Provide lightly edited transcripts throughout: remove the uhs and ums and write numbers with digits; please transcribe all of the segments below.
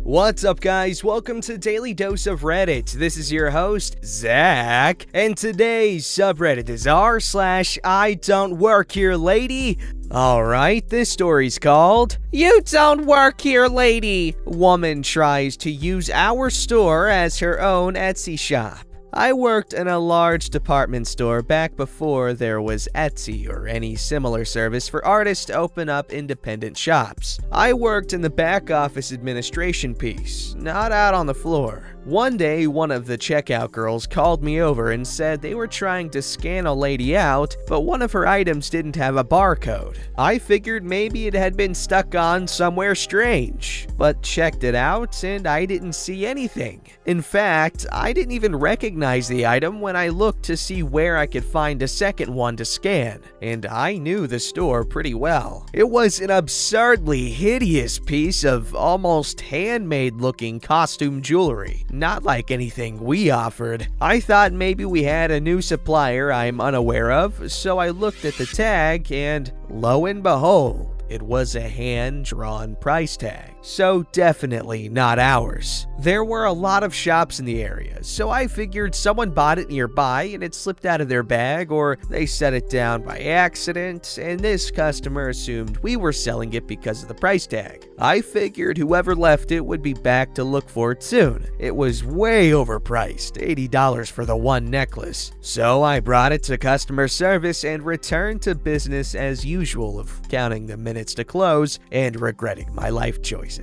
What's up, guys? Welcome to Daily Dose of Reddit. This is your host, Zach, and today's subreddit is r/IDontWorkHereLady. Alright, this story's called You Don't Work Here, Lady. Woman tries to use our store as her own Etsy shop. I worked in a large department store back before there was Etsy or any similar service for artists to open up independent shops. I worked in the back office administration piece, not out on the floor. One day, one of the checkout girls called me over and said they were trying to scan a lady out, but one of her items didn't have a barcode. I figured maybe it had been stuck on somewhere strange, but checked it out and I didn't see anything. In fact, I didn't even recognize the item when I looked to see where I could find a second one to scan, and I knew the store pretty well. It was an absurdly hideous piece of almost handmade looking costume jewelry. Not like anything we offered. I thought maybe we had a new supplier I'm unaware of, so I looked at the tag and lo and behold, it was a hand-drawn price tag. So definitely not ours. There were a lot of shops in the area, so I figured someone bought it nearby and it slipped out of their bag, or they set it down by accident, and this customer assumed we were selling it because of the price tag. I figured whoever left it would be back to look for it soon. It was way overpriced, $80 for the one necklace. So I brought it to customer service and returned to business as usual of counting the minutes to close and regretting my life choices.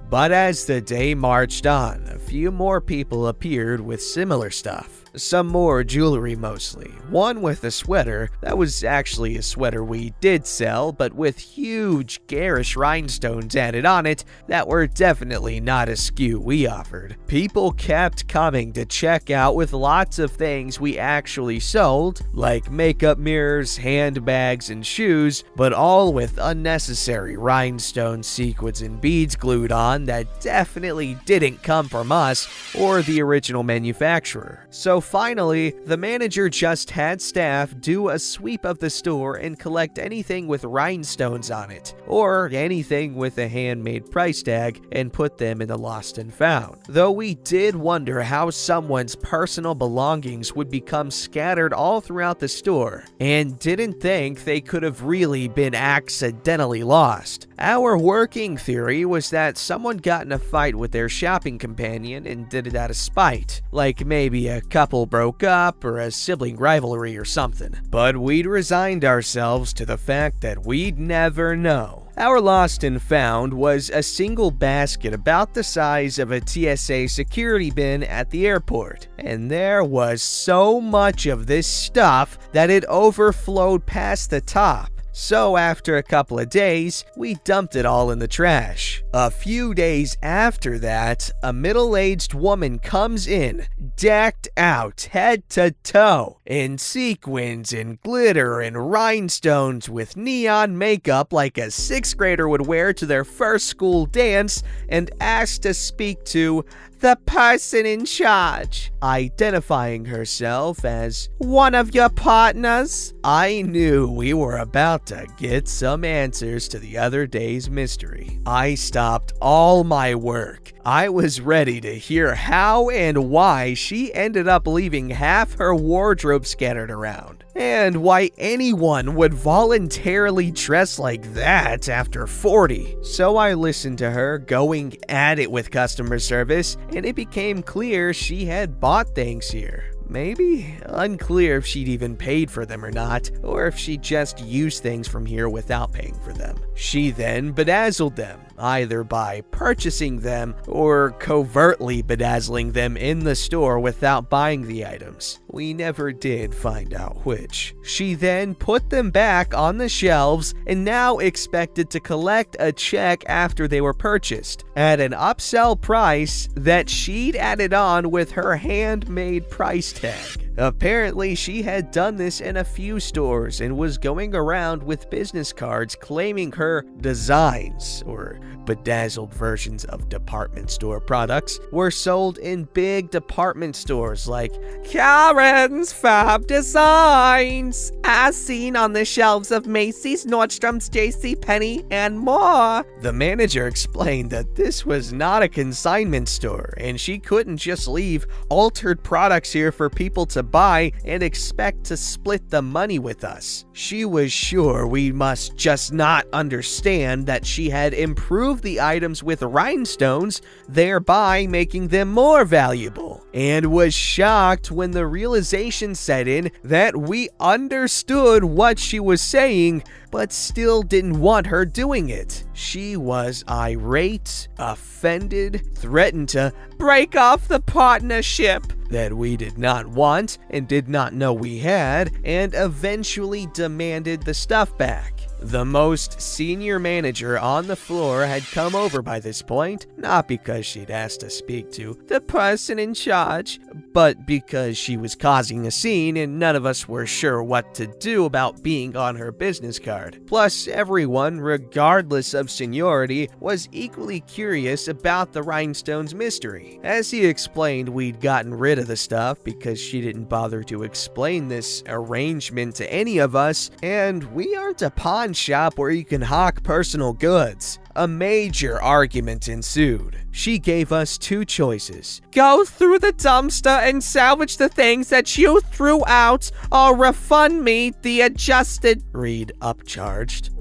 But as the day marched on, a few more people appeared with similar stuff. Some more jewelry mostly. One with a sweater that was actually a sweater we did sell, but with huge garish rhinestones added on it that were definitely not a SKU we offered. People kept coming to check out with lots of things we actually sold, like makeup mirrors, handbags, and shoes, but all with unnecessary rhinestone sequins and beads glued on that definitely didn't come from us or the original manufacturer. So finally, the manager just had staff do a sweep of the store and collect anything with rhinestones on it, or anything with a handmade price tag, and put them in the lost and found. Though we did wonder how someone's personal belongings would become scattered all throughout the store, and didn't think they could have really been accidentally lost. Our working theory was that someone got in a fight with their shopping companion and did it out of spite, like maybe a couple broke up or a sibling rivalry or something. But we'd resigned ourselves to the fact that we'd never know. Our lost and found was a single basket about the size of a TSA security bin at the airport, and there was so much of this stuff that it overflowed past the top. So after a couple of days, we dumped it all in the trash. A few days after that, a middle-aged woman comes in, decked out head to toe, in sequins and glitter and rhinestones with neon makeup like a 6th grader would wear to their first school dance, and asked to speak to the person in charge, identifying herself as one of your partners. I knew we were about to get some answers to the other day's mystery. I stopped all my work. I was ready to hear how and why she ended up leaving half her wardrobe scattered around, and why anyone would voluntarily dress like that after 40. So I listened to her going at it with customer service, and it became clear she had bought things here. Maybe? Unclear if she'd even paid for them or not, or if she just used things from here without paying for them. She then bedazzled them, either by purchasing them or covertly bedazzling them in the store without buying the items. We never did find out which. She then put them back on the shelves and now expected to collect a check after they were purchased at an upsell price that she'd added on with her handmade price tag. Apparently, she had done this in a few stores and was going around with business cards claiming her designs, or bedazzled versions of department store products, were sold in big department stores like Karen's Fab Designs, as seen on the shelves of Macy's, Nordstrom's, JCPenney, and more. The manager explained that this was not a consignment store, and she couldn't just leave altered products here for people to buy and expect to split the money with us. She was sure we must just not understand that she had improved the items with rhinestones, thereby making them more valuable, and was shocked when the realization set in that we understood what she was saying, but still didn't want her doing it. She was irate, offended, threatened to break off the partnership that we did not want and did not know we had, and eventually demanded the stuff back. The most senior manager on the floor had come over by this point, not because she'd asked to speak to the person in charge, but because she was causing a scene and none of us were sure what to do about being on her business card. Plus, everyone, regardless of seniority, was equally curious about the rhinestones mystery. As he explained, we'd gotten rid of the stuff because she didn't bother to explain this arrangement to any of us, and we aren't a pawn shop where you can hawk personal goods. A major argument ensued. She gave us two choices: go through the dumpster and salvage the things that you threw out, or refund me the adjusted, read upcharged,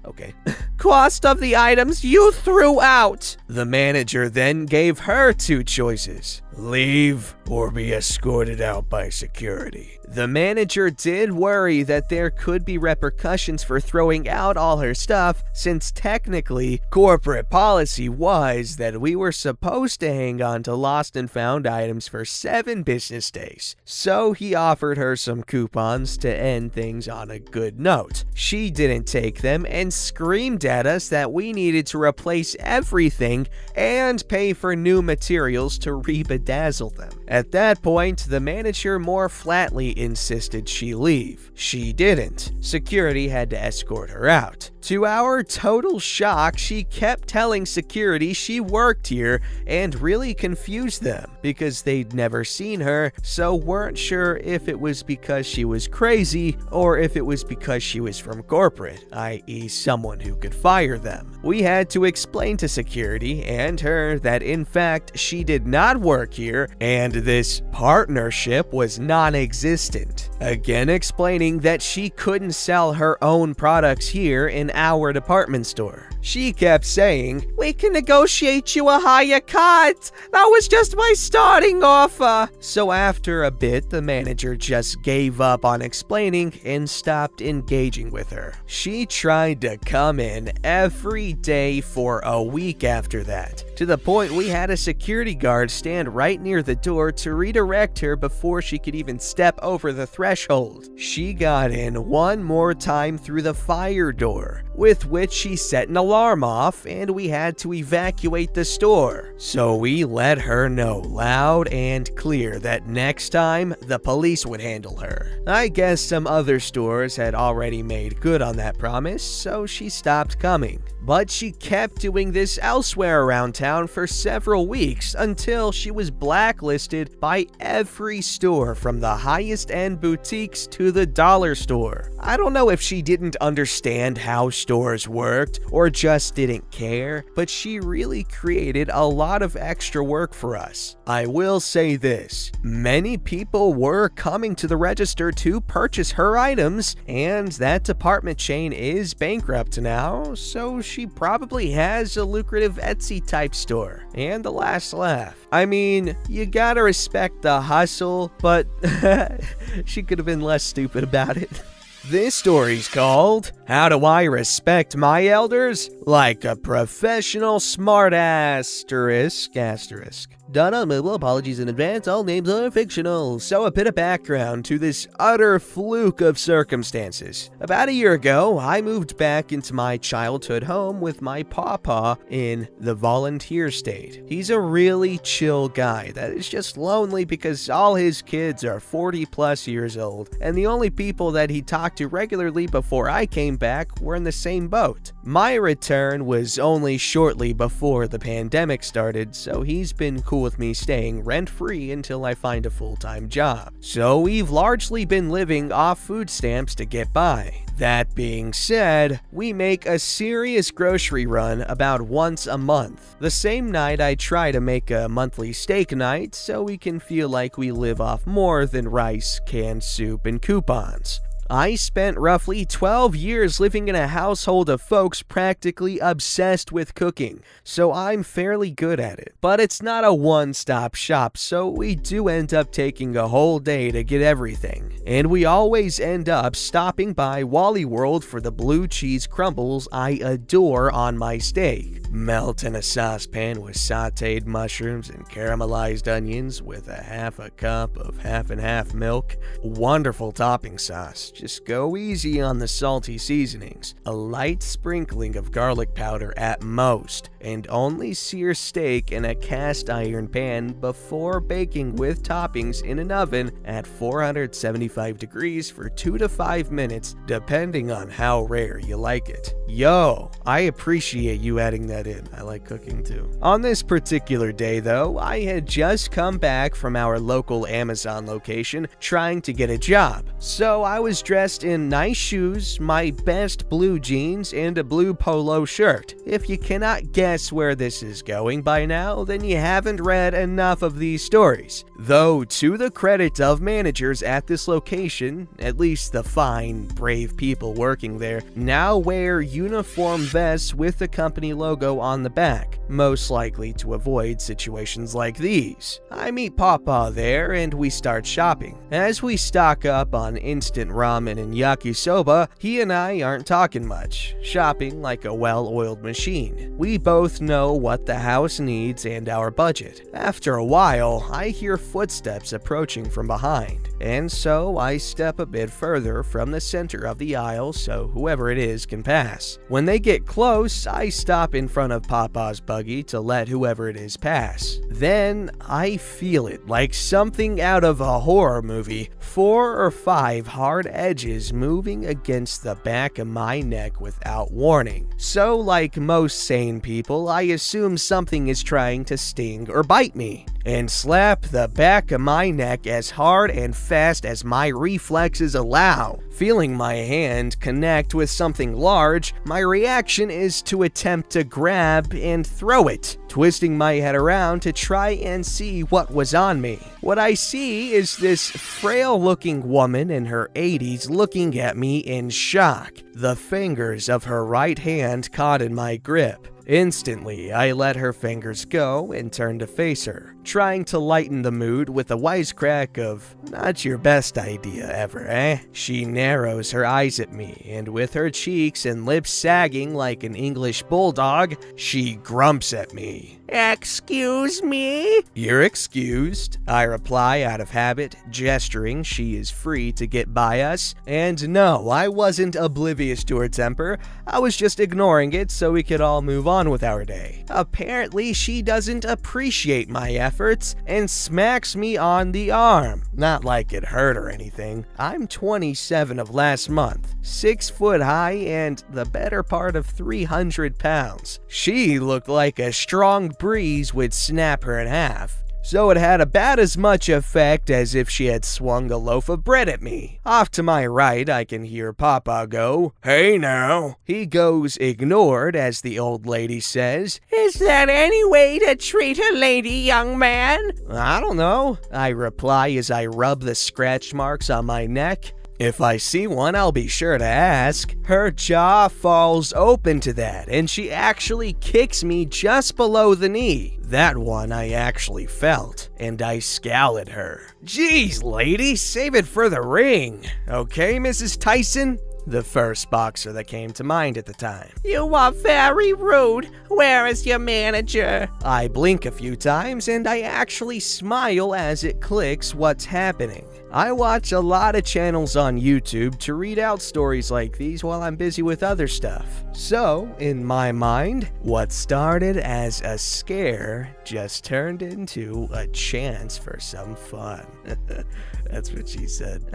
okay, cost of the items you threw out. The manager then gave her two choices: leave or be escorted out by security. The manager did worry that there could be repercussions for throwing out all her stuff, since technically corporate policy was that we were supposed to hang on to lost and found items for 7 business days. So he offered her some coupons to end things on a good note. She didn't take them and screamed at us that we needed to replace everything and pay for new materials to re-bedazzle them. At that point, the manager more flatly insisted she leave. She didn't. Security had to escort her out. To our total shock, she kept telling security she worked here and really confused them because they'd never seen her, so weren't sure if it was because she was crazy or if it was because she was from corporate, i.e. someone who could fire them. We had to explain to security and her that in fact she did not work here and this partnership was non-existent. Again explaining that she couldn't sell her own products here in our department store. She kept saying, "We can negotiate you a higher cut. That was just my starting offer." So after a bit, the manager just gave up on explaining and stopped engaging with her. She tried to come in every day for a week after that, to the point we had a security guard stand right near the door to redirect her before she could even step over the threshold. She got in one more time through the fire door, with which she set an alarm off, and we had to evacuate the store. So we let her know loud and clear that next time the police would handle her. I guess some other stores had already made good on that promise, so she stopped coming. But she kept doing this elsewhere around town for several weeks until she was blacklisted by every store, from the highest end boutiques to the dollar store. I don't know if she didn't understand how stores worked or just didn't care, but she really created a lot of extra work for us. I will say this: many people were coming to the register to purchase her items, and that department chain is bankrupt now, so she probably has a lucrative Etsy type store. And the last laugh. I mean, you gotta respect the hustle, but she could have been less stupid about it. This story's called How do I respect my elders? Like a professional smartass***. Done on mobile, apologies in advance, all names are fictional. So a bit of background to this utter fluke of circumstances. About a year ago, I moved back into my childhood home with my pawpaw in the volunteer state. He's a really chill guy that is just lonely because all his kids are 40 plus years old, and the only people that he talked to regularly before I came back were in the same boat. My return was only shortly before the pandemic started, so he's been cool with me staying rent-free until I find a full-time job. So we've largely been living off food stamps to get by. That being said, we make a serious grocery run about once a month. The same night I try to make a monthly steak night so we can feel like we live off more than rice, canned soup, and coupons. I spent roughly 12 years living in a household of folks practically obsessed with cooking, so I'm fairly good at it. But it's not a one-stop shop, so we do end up taking a whole day to get everything. And we always end up stopping by Wally World for the blue cheese crumbles I adore on my steak. Melt in a saucepan with sauteed mushrooms and caramelized onions with a half a cup of half and half milk. Wonderful topping sauce. Just go easy on the salty seasonings. A light sprinkling of garlic powder at most, and only sear steak in a cast iron pan before baking with toppings in an oven at 475 degrees for 2 to 5 minutes, depending on how rare you like it. Yo, I appreciate you adding that in. I like cooking too. On this particular day though, I had just come back from our local Amazon location trying to get a job. So I was dressed in nice shoes, my best blue jeans, and a blue polo shirt. If you cannot guess where this is going by now, then you haven't read enough of these stories. Though, to the credit of managers at this location, at least the fine, brave people working there, now wear uniform vests with the company logo on the back, most likely to avoid situations like these. I meet Papa there and we start shopping. As we stock up on instant ramen and yakisoba, he and I aren't talking much, shopping like a well-oiled machine. We both know what the house needs and our budget. After a while, I hear footsteps approaching from behind, and so I step a bit further from the center of the aisle so whoever it is can pass. When they get close, I stop in front of Papa's buggy to let whoever it is pass. Then I feel it like something out of a horror movie. 4 or 5 hard edges moving against the back of my neck without warning. So like most sane people, I assume something is trying to sting or bite me, and slap the back of my neck as hard and fast as my reflexes allow. Feeling my hand connect with something large, my reaction is to attempt to grab and throw it, twisting my head around to try and see what was on me. What I see is this frail-looking woman in her 80s looking at me in shock, the fingers of her right hand caught in my grip. Instantly, I let her fingers go and turn to face her, trying to lighten the mood with a wisecrack of, "Not your best idea ever, eh?" She narrows her eyes at me, and with her cheeks and lips sagging like an English bulldog, she grumps at me. "Excuse me?" "You're excused," I reply out of habit, gesturing she is free to get by us. And no, I wasn't oblivious to her temper. I was just ignoring it so we could all move on with our day. Apparently, she doesn't appreciate my efforts and smacks me on the arm. Not like it hurt or anything. I'm 27 of last month, 6 foot high, and the better part of 300 pounds. She looked like a strong breeze would snap her in half. So it had about as much effect as if she had swung a loaf of bread at me. Off to my right, I can hear Papa go, "Hey now." He goes ignored as the old lady says, "Is that any way to treat a lady, young man?" "I don't know," I reply as I rub the scratch marks on my neck. "If I see one, I'll be sure to ask." Her jaw falls open to that, and she actually kicks me just below the knee. That one I actually felt, and I scowl at her. "Geez, lady, save it for the ring. Okay, Mrs. Tyson?" the first boxer that came to mind at the time. You are very rude. Where is your manager? I blink a few times and I actually smile as it clicks what's happening. I watch a lot of channels on YouTube to read out stories like these while I'm busy with other stuff. So, in my mind, what started as a scare just turned into a chance for some fun. That's what she said.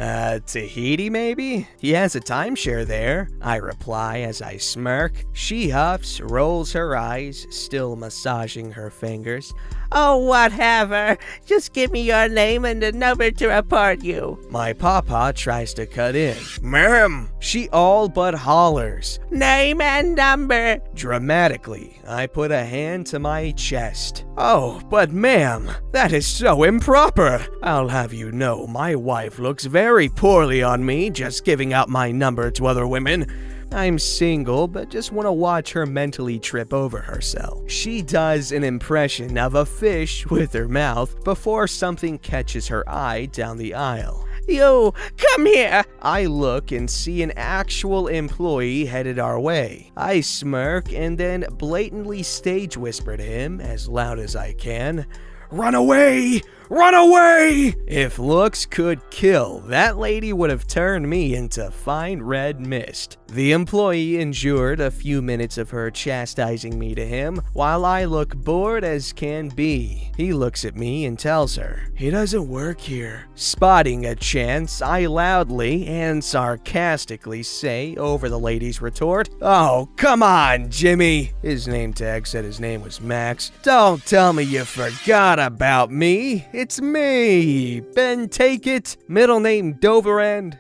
Tahiti maybe? He has a timeshare there, I reply as I smirk. She huffs, rolls her eyes, still massaging her fingers. Oh, whatever. Just give me your name and the number to report you. My papa tries to cut in. Ma'am! She all but hollers. Name and number. Dramatically, I put a hand to my chest. Oh, but ma'am, that is so improper. I'll have you know my wife looks very poorly on me just giving out my number to other women. I'm single, but just want to watch her mentally trip over herself. She does an impression of a fish with her mouth before something catches her eye down the aisle. You, come here. I look and see an actual employee headed our way. I smirk and then blatantly stage whisper to him as loud as I can, "Run away! Run away!" If looks could kill, that lady would have turned me into fine red mist. The employee endured a few minutes of her chastising me to him, while I look bored as can be. He looks at me and tells her, "He doesn't work here." Spotting a chance, I loudly and sarcastically say over the lady's retort, "Oh, come on, Jimmy." His name tag said his name was Max. "Don't tell me you forgot about me. It's me, Ben Take It, middle name Doverend."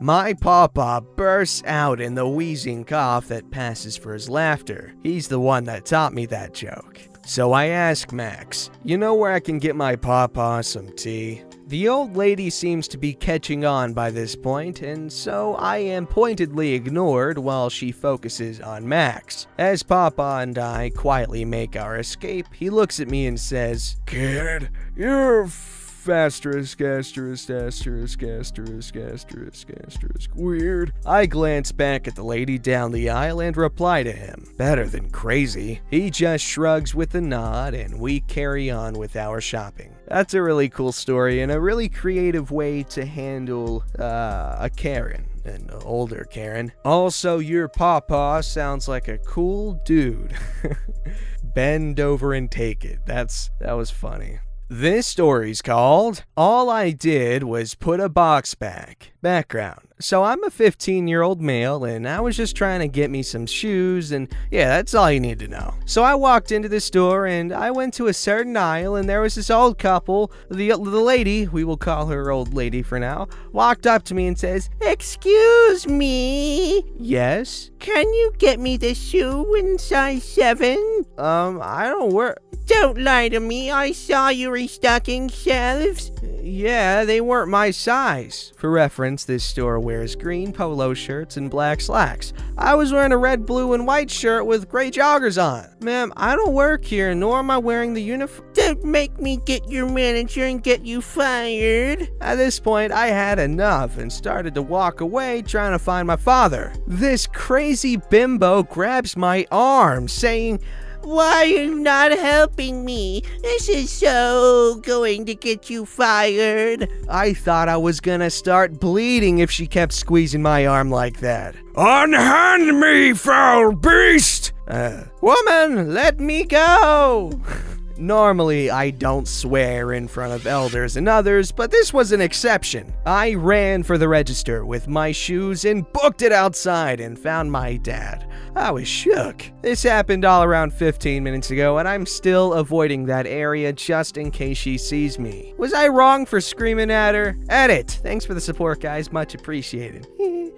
My papa bursts out in the wheezing cough that passes for his laughter. He's the one that taught me that joke. So I ask Max, "You know where I can get my papa some tea?" The old lady seems to be catching on by this point, and so I am pointedly ignored while she focuses on Max. As Papa and I quietly make our escape, he looks at me and says, "Kid, you're weird." I glance back at the lady down the aisle and reply to him, "Better than crazy." He just shrugs with a nod and we carry on with our shopping. That's a really cool story and a really creative way to handle a Karen. An older Karen. Also, your papa sounds like a cool dude. Bend over and take it. That was funny. This story's called All I Did Was Put a Box Back. Background. So I'm a 15-year-old male and I was just trying to get me some shoes and yeah, that's all you need to know. So I walked into the store and I went to a certain aisle and there was this old couple. The lady, we will call her old lady for now, walked up to me and says, "Excuse me." "Yes?" "Can you get me the shoe in size 7? I don't work. Don't lie to me. I saw you restocking shelves. Yeah, they weren't my size. For reference, this store wears green polo shirts and black slacks. I was wearing a red, blue, and white shirt with gray joggers on. Ma'am, I don't work here, nor am I wearing the uniform. Don't make me get your manager and get you fired." At this point, I had enough and started to walk away trying to find my father. This crazy bimbo grabs my arm, saying, "Why are you not helping me? This is so going to get you fired." I thought I was gonna start bleeding if she kept squeezing my arm like that. "Unhand me, foul beast!" Woman, let me go!" Normally, I don't swear in front of elders and others, but this was an exception. I ran for the register with my shoes and booked it outside and found my dad. I was shook. This happened all around 15 minutes ago, and I'm still avoiding that area just in case she sees me. Was I wrong for screaming at her? Edit. Thanks for the support, guys. Much appreciated.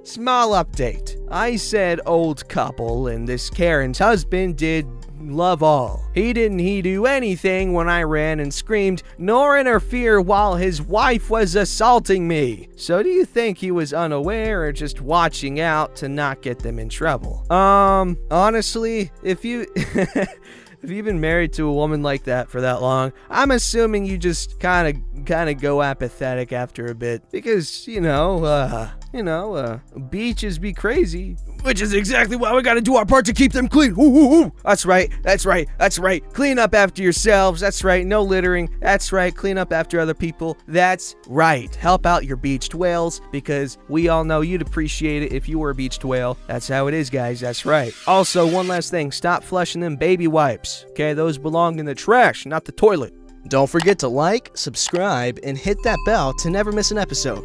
Small update. I said old couple, and this Karen's husband did love all. He didn't do anything when I ran and screamed, nor interfere while his wife was assaulting me. So do you think he was unaware or just watching out to not get them in trouble? Honestly, if you if you've been married to a woman like that for that long, I'm assuming you just kind of go apathetic after a bit because, beaches be crazy. Which is exactly why we gotta do our part to keep them clean. Ooh, ooh, ooh. That's right. Clean up after yourselves. That's right. No littering. That's right. Clean up after other people. That's right. Help out your beached whales, because we all know you'd appreciate it if you were a beached whale. That's how it is, guys. That's right. Also, one last thing. Stop flushing them baby wipes. Okay, those belong in the trash, not the toilet. Don't forget to like, subscribe, and hit that bell to never miss an episode.